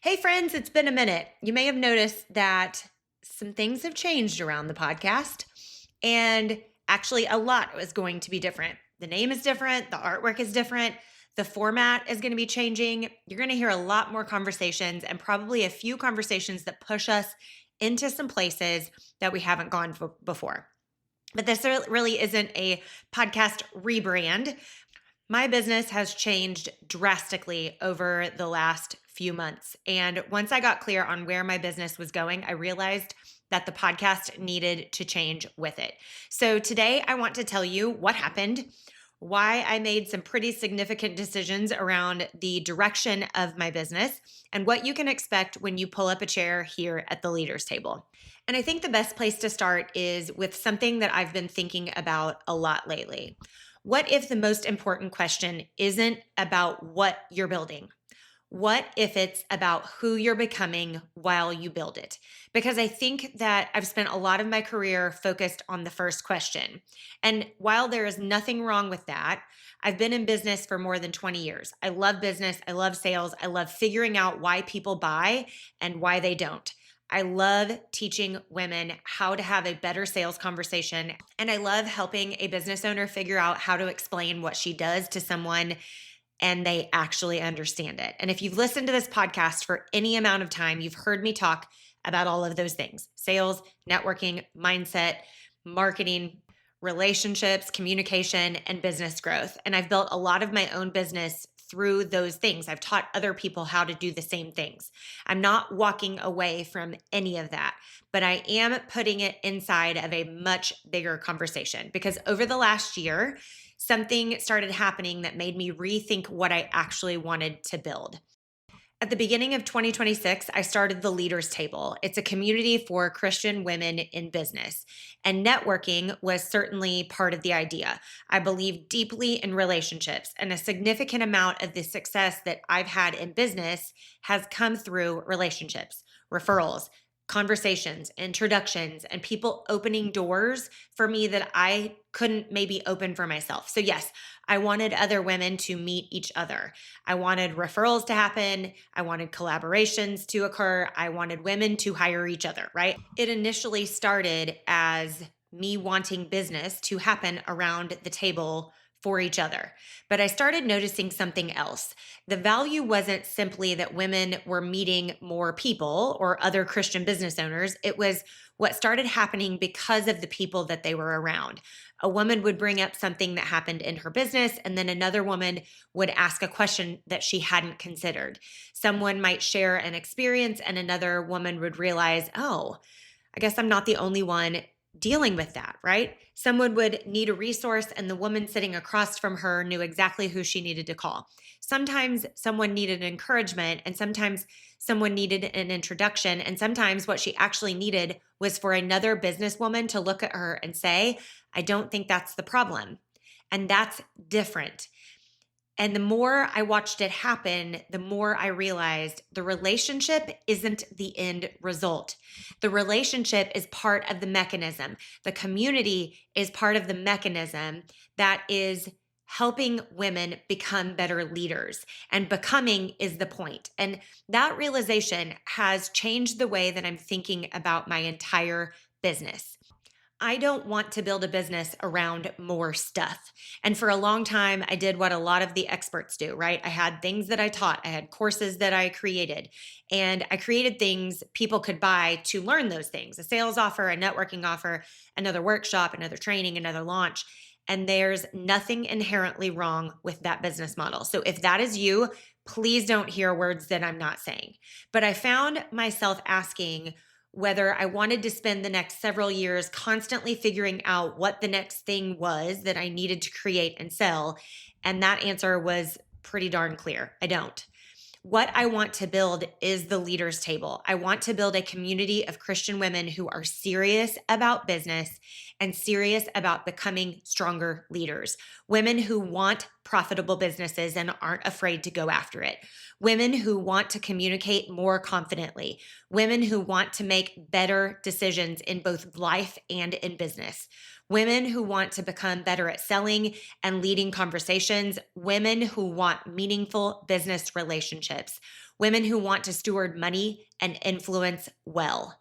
Hey, friends, it's been a minute. You may have noticed that some things have changed around the podcast, and actually, a lot is going to be different. The name is different, the artwork is different, the format is going to be changing. You're going to hear a lot more conversations and probably a few conversations that push us into some places that we haven't gone before. But this really isn't a podcast rebrand. My business has changed drastically over the last few months. And once I got clear on where my business was going, I realized that the podcast needed to change with it. So today I want to tell you what happened, why I made some pretty significant decisions around the direction of my business, and what you can expect when you pull up a chair here at the leaders table. And I think the best place to start is with something that I've been thinking about a lot lately. What if the most important question isn't about what you're building? What if it's about who you're becoming while you build it? Because I think that I've spent a lot of my career focused on the first question. And while there is nothing wrong with that, I've been in business for more than 20 years. I love business. I love sales. I love figuring out why people buy and why they don't. I love teaching women how to have a better sales conversation. And I love helping a business owner figure out how to explain what she does to someone and they actually understand it. And if you've listened to this podcast for any amount of time, you've heard me talk about all of those things: sales, networking, mindset, marketing, relationships, communication, and business growth. And I've built a lot of my own business through those things. I've taught other people how to do the same things. I'm not walking away from any of that, but I am putting it inside of a much bigger conversation because over the last year, something started happening that made me rethink what I actually wanted to build. At the beginning of 2026, I started the Leaders Table. It's a community for Christian women in business. And networking was certainly part of the idea. I believe deeply in relationships, and a significant amount of the success that I've had in business has come through relationships, referrals, conversations, introductions, and people opening doors for me that I couldn't maybe open for myself. So, yes, I wanted other women to meet each other. I wanted referrals to happen. I wanted collaborations to occur. I wanted women to hire each other, right? It initially started as me wanting business to happen around the table for each other. But I started noticing something else. The value wasn't simply that women were meeting more people or other Christian business owners. It was what started happening because of the people that they were around. A woman would bring up something that happened in her business, and then another woman would ask a question that she hadn't considered. Someone might share an experience, and another woman would realize, oh, I guess I'm not the only one dealing with that, right? Someone would need a resource, and the woman sitting across from her knew exactly who she needed to call. Sometimes someone needed encouragement, and sometimes someone needed an introduction, and sometimes what she actually needed was for another businesswoman to look at her and say, I don't think that's the problem. And that's different. And the more I watched it happen, the more I realized the relationship isn't the end result. The relationship is part of the mechanism. The community is part of the mechanism that is helping women become better leaders. And becoming is the point. And that realization has changed the way that I'm thinking about my entire business. I don't want to build a business around more stuff. And for a long time, I did what a lot of the experts do, right? I had things that I taught, I had courses that I created, and I created things people could buy to learn those things: a sales offer, a networking offer, another workshop, another training, another launch. And there's nothing inherently wrong with that business model. So if that is you, please don't hear words that I'm not saying. But I found myself asking, whether I wanted to spend the next several years constantly figuring out what the next thing was that I needed to create and sell. And that answer was pretty darn clear. I don't. What I want to build is the Leaders Table. I want to build a community of Christian women who are serious about business and serious about becoming stronger leaders. Women who want profitable businesses and aren't afraid to go after it. Women who want to communicate more confidently. Women who want to make better decisions in both life and in business. Women who want to become better at selling and leading conversations. Women who want meaningful business relationships. women who want to steward money and influence well,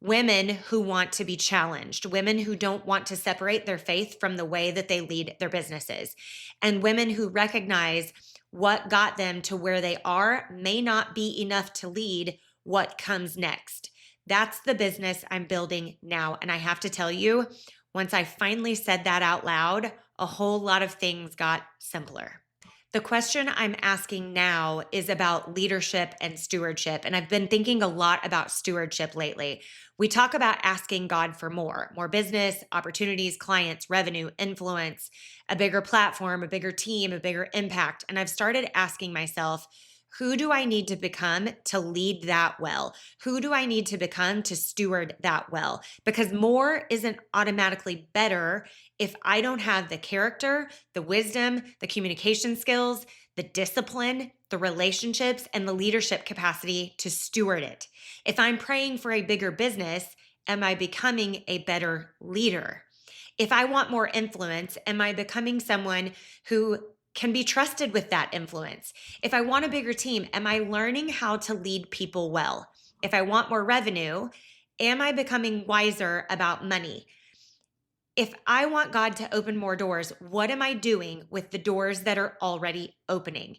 women who want to be challenged, women who don't want to separate their faith from the way that they lead their businesses, and women who recognize what got them to where they are may not be enough to lead what comes next. That's the business I'm building now. And I have to tell you, once I finally said that out loud, a whole lot of things got simpler. The question I'm asking now is about leadership and stewardship. And I've been thinking a lot about stewardship lately. We talk about asking God for more business, opportunities, clients, revenue, influence, a bigger platform, a bigger team, a bigger impact. And I've started asking myself, who do I need to become to lead that well? Who do I need to become to steward that well? Because more isn't automatically better if I don't have the character, the wisdom, the communication skills, the discipline, the relationships, and the leadership capacity to steward it. If I'm praying for a bigger business, am I becoming a better leader? If I want more influence, am I becoming someone who can be trusted with that influence? If I want a bigger team, am I learning how to lead people well? If I want more revenue, am I becoming wiser about money? If I want God to open more doors, what am I doing with the doors that are already opening?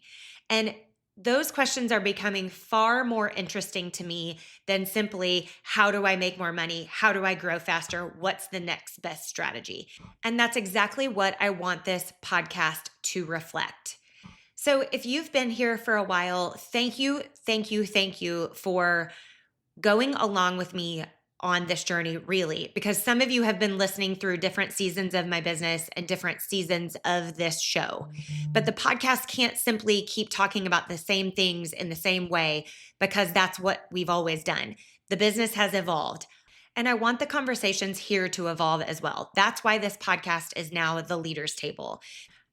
And those questions are becoming far more interesting to me than simply, how do I make more money? How do I grow faster? What's the next best strategy? And that's exactly what I want this podcast to reflect. So if you've been here for a while, thank you for going along with me on this journey, really, because some of you have been listening through different seasons of my business and different seasons of this show. But the podcast can't simply keep talking about the same things in the same way, because that's what we've always done. The business has evolved. And I want the conversations here to evolve as well. That's why this podcast is now the Leaders Table.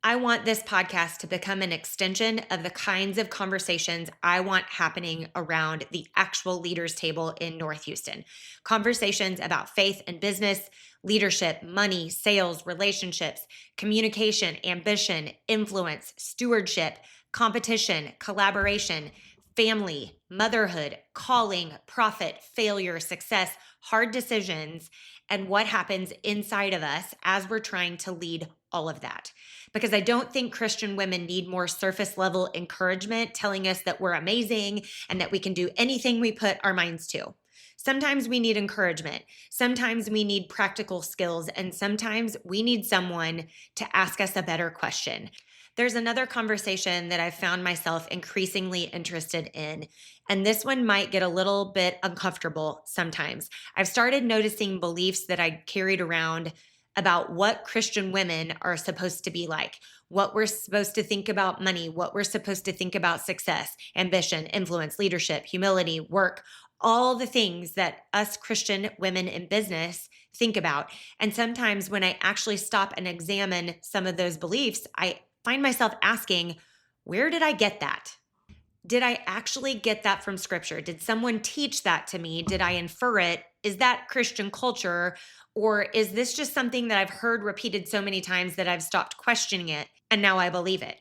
I want this podcast to become an extension of the kinds of conversations I want happening around the actual Leaders Table in North Houston. Conversations about faith and business, leadership, money, sales, relationships, communication, ambition, influence, stewardship, competition, collaboration, family, motherhood, calling, profit, failure, success, hard decisions, and what happens inside of us as we're trying to lead all of that. Because I don't think Christian women need more surface level encouragement telling us that we're amazing and that we can do anything we put our minds to. Sometimes we need encouragement. Sometimes we need practical skills. And sometimes we need someone to ask us a better question. There's another conversation that I've found myself increasingly interested in, and this one might get a little bit uncomfortable sometimes. I've started noticing beliefs that I carried around about what Christian women are supposed to be like, what we're supposed to think about money, what we're supposed to think about success, ambition, influence, leadership, humility, work, all the things that us Christian women in business think about. And sometimes when I actually stop and examine some of those beliefs, I find myself asking, where did I get that? Did I actually get that from scripture? Did someone teach that to me? Did I infer it? Is that Christian culture? Or is this just something that I've heard repeated so many times that I've stopped questioning it and now I believe it?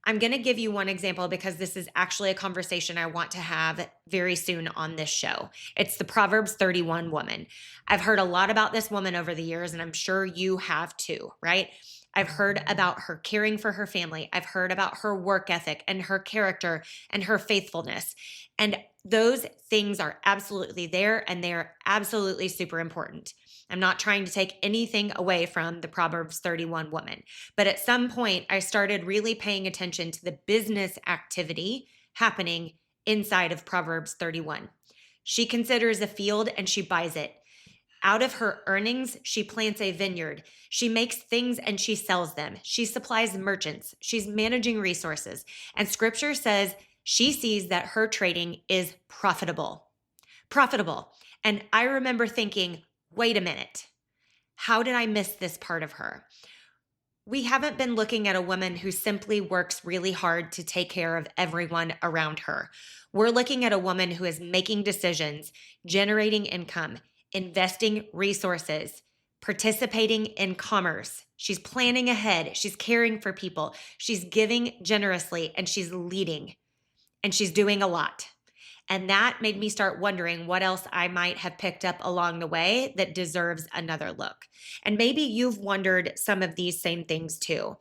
I'm going to give you one example because this is actually a conversation I want to have very soon on this show. It's the Proverbs 31 woman. I've heard a lot about this woman over the years, and I'm sure you have too, right? I've heard about her caring for her family. I've heard about her work ethic and her character and her faithfulness. And those things are absolutely there, and they're absolutely super important. I'm not trying to take anything away from the Proverbs 31 woman. But at some point, I started really paying attention to the business activity happening inside of Proverbs 31. She considers a field and she buys it. Out of her earnings, she plants a vineyard. She makes things and she sells them. She supplies merchants. She's managing resources. And scripture says she sees that her trading is profitable. Profitable. And I remember thinking, wait a minute, how did I miss this part of her? We haven't been looking at a woman who simply works really hard to take care of everyone around her. We're looking at a woman who is making decisions, generating income, investing resources, participating in commerce. She's planning ahead. She's caring for people. She's giving generously, and she's leading, and she's doing a lot. And that made me start wondering what else I might have picked up along the way that deserves another look. And maybe you've wondered some of these same things too.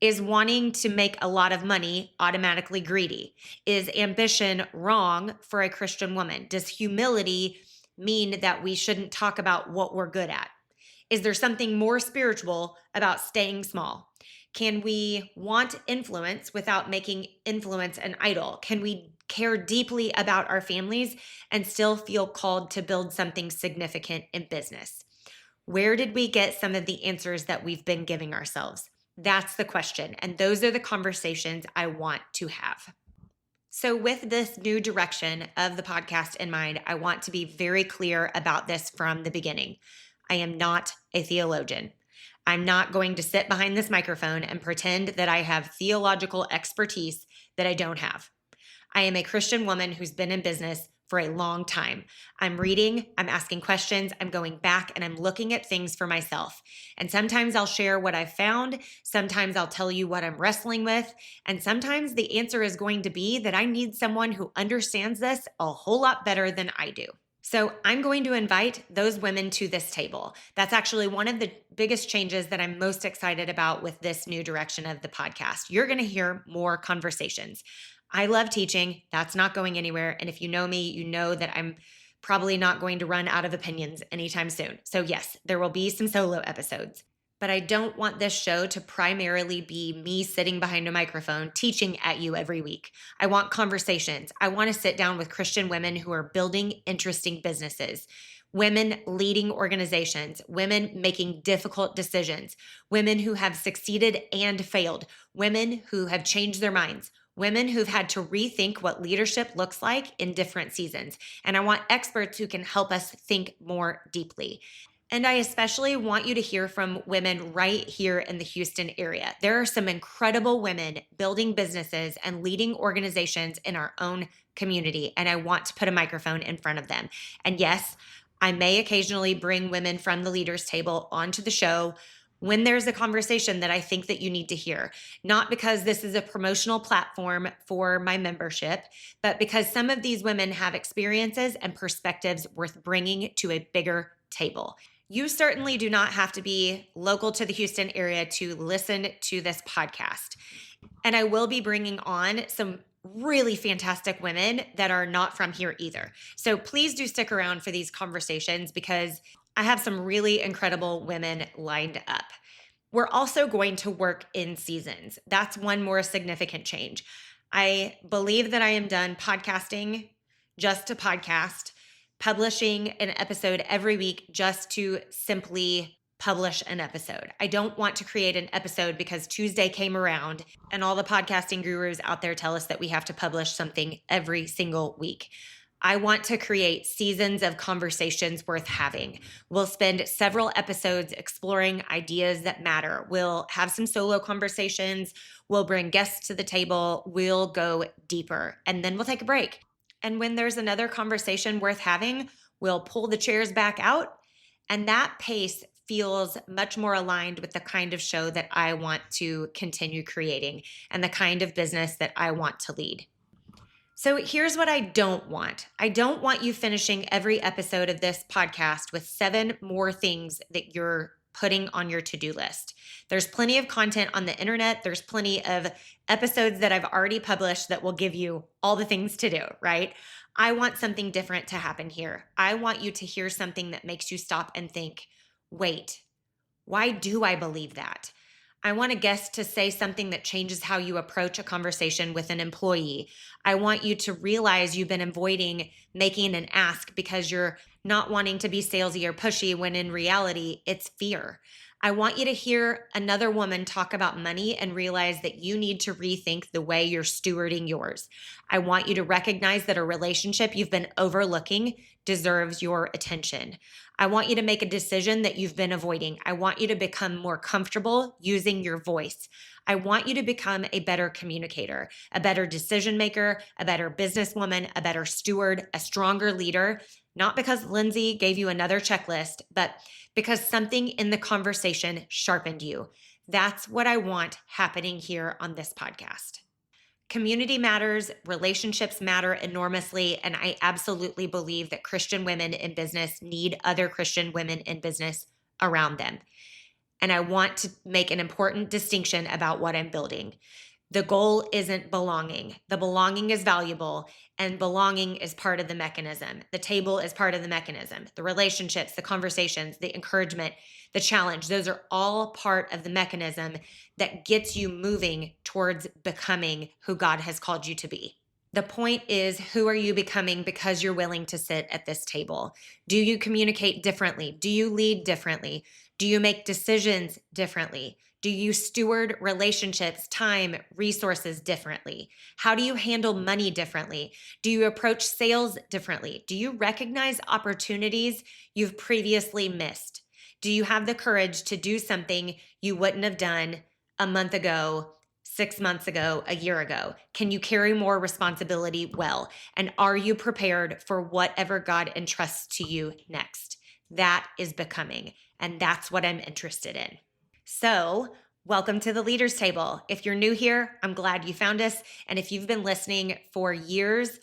Is wanting to make a lot of money automatically greedy? Is ambition wrong for a Christian woman? Does humility mean that we shouldn't talk about what we're good at? Is there something more spiritual about staying small? Can we want influence without making influence an idol? Can we care deeply about our families and still feel called to build something significant in business? Where did we get some of the answers that we've been giving ourselves? That's the question. And those are the conversations I want to have. So, with this new direction of the podcast in mind, I want to be very clear about this from the beginning. I am not a theologian. I'm not going to sit behind this microphone and pretend that I have theological expertise that I don't have. I am a Christian woman who's been in business for a long time. I'm reading, I'm asking questions, I'm going back, and I'm looking at things for myself. And sometimes I'll share what I've found, sometimes I'll tell you what I'm wrestling with, and sometimes the answer is going to be that I need someone who understands this a whole lot better than I do. So I'm going to invite those women to this table. That's actually one of the biggest changes that I'm most excited about with this new direction of the podcast. You're going to hear more conversations. I love teaching. That's not going anywhere. And if you know me, you know that I'm probably not going to run out of opinions anytime soon. So yes, there will be some solo episodes. But I don't want this show to primarily be me sitting behind a microphone teaching at you every week. I want conversations. I want to sit down with Christian women who are building interesting businesses, women leading organizations, women making difficult decisions, women who have succeeded and failed, women who have changed their minds, women who've had to rethink what leadership looks like in different seasons. And I want experts who can help us think more deeply. And I especially want you to hear from women right here in the Houston area. There are some incredible women building businesses and leading organizations in our own community, and I want to put a microphone in front of them. And yes, I may occasionally bring women from the leaders table onto the show when there's a conversation that I think that you need to hear, not because this is a promotional platform for my membership, but because some of these women have experiences and perspectives worth bringing to a bigger table. You certainly do not have to be local to the Houston area to listen to this podcast. And I will be bringing on some really fantastic women that are not from here either. So please do stick around for these conversations because I have some really incredible women lined up. We're also going to work in seasons. That's one more significant change. I believe that I am done podcasting just to podcast, publishing an episode every week just to simply publish an episode. I don't want to create an episode because Tuesday came around and all the podcasting gurus out there tell us that we have to publish something every single week. I want to create seasons of conversations worth having. We'll spend several episodes exploring ideas that matter. We'll have some solo conversations. We'll bring guests to the table. We'll go deeper, and then we'll take a break. And when there's another conversation worth having, we'll pull the chairs back out. And that pace feels much more aligned with the kind of show that I want to continue creating and the kind of business that I want to lead. So here's what I don't want. I don't want you finishing every episode of this podcast with 7 more things that you're putting on your to-do list. There's plenty of content on the internet. There's plenty of episodes that I've already published that will give you all the things to do, right? I want something different to happen here. I want you to hear something that makes you stop and think, wait, why do I believe that? I want a guest to say something that changes how you approach a conversation with an employee. I want you to realize you've been avoiding making an ask because you're not wanting to be salesy or pushy when in reality, it's fear. I want you to hear another woman talk about money and realize that you need to rethink the way you're stewarding yours. I want you to recognize that a relationship you've been overlooking deserves your attention. I want you to make a decision that you've been avoiding. I want you to become more comfortable using your voice. I want you to become a better communicator, a better decision maker, a better businesswoman, a better steward, a stronger leader, not because Lindsay gave you another checklist, but because something in the conversation sharpened you. That's what I want happening here on this podcast. Community matters, relationships matter enormously, and I absolutely believe that Christian women in business need other Christian women in business around them. And I want to make an important distinction about what I'm building. The goal isn't belonging. The belonging is valuable, and belonging is part of the mechanism. The table is part of the mechanism. The relationships, the conversations, the encouragement, the challenge, those are all part of the mechanism that gets you moving towards becoming who God has called you to be. The point is, who are you becoming because you're willing to sit at this table? Do you communicate differently? Do you lead differently? Do you make decisions differently? Do you steward relationships, time, resources differently? How do you handle money differently? Do you approach sales differently? Do you recognize opportunities you've previously missed? Do you have the courage to do something you wouldn't have done a month ago, 6 months ago, a year ago? Can you carry more responsibility well? And are you prepared for whatever God entrusts to you next? That is becoming, and that's what I'm interested in. So, welcome to the Leaders Table. If you're new here, I'm glad you found us. And if you've been listening for years,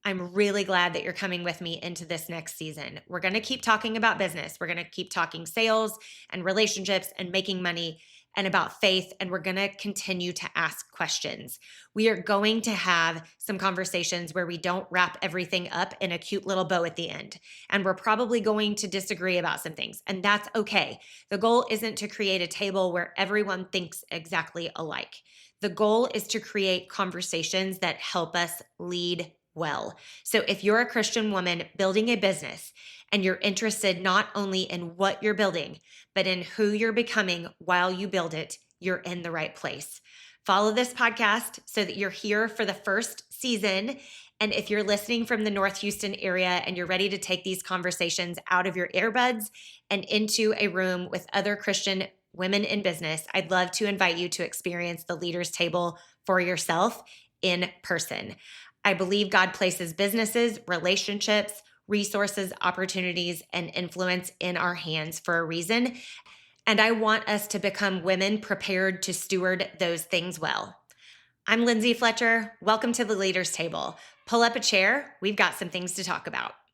I'm really glad that you're coming with me into this next season. We're going to keep talking about business. We're going to keep talking sales and relationships and making money and about faith. And we're going to continue to ask questions. We are going to have some conversations where we don't wrap everything up in a cute little bow at the end. And we're probably going to disagree about some things. And that's okay. The goal isn't to create a table where everyone thinks exactly alike. The goal is to create conversations that help us lead well. So if you're a Christian woman building a business and you're interested not only in what you're building, but in who you're becoming while you build it, you're in the right place. Follow this podcast so that you're here for the first season. And if you're listening from the North Houston area and you're ready to take these conversations out of your earbuds and into a room with other Christian women in business, I'd love to invite you to experience the Leaders Table for yourself in person. I believe God places businesses, relationships, resources, opportunities, and influence in our hands for a reason. And I want us to become women prepared to steward those things well. I'm Lindsay Fletcher. Welcome to the Leaders Table. Pull up a chair. We've got some things to talk about.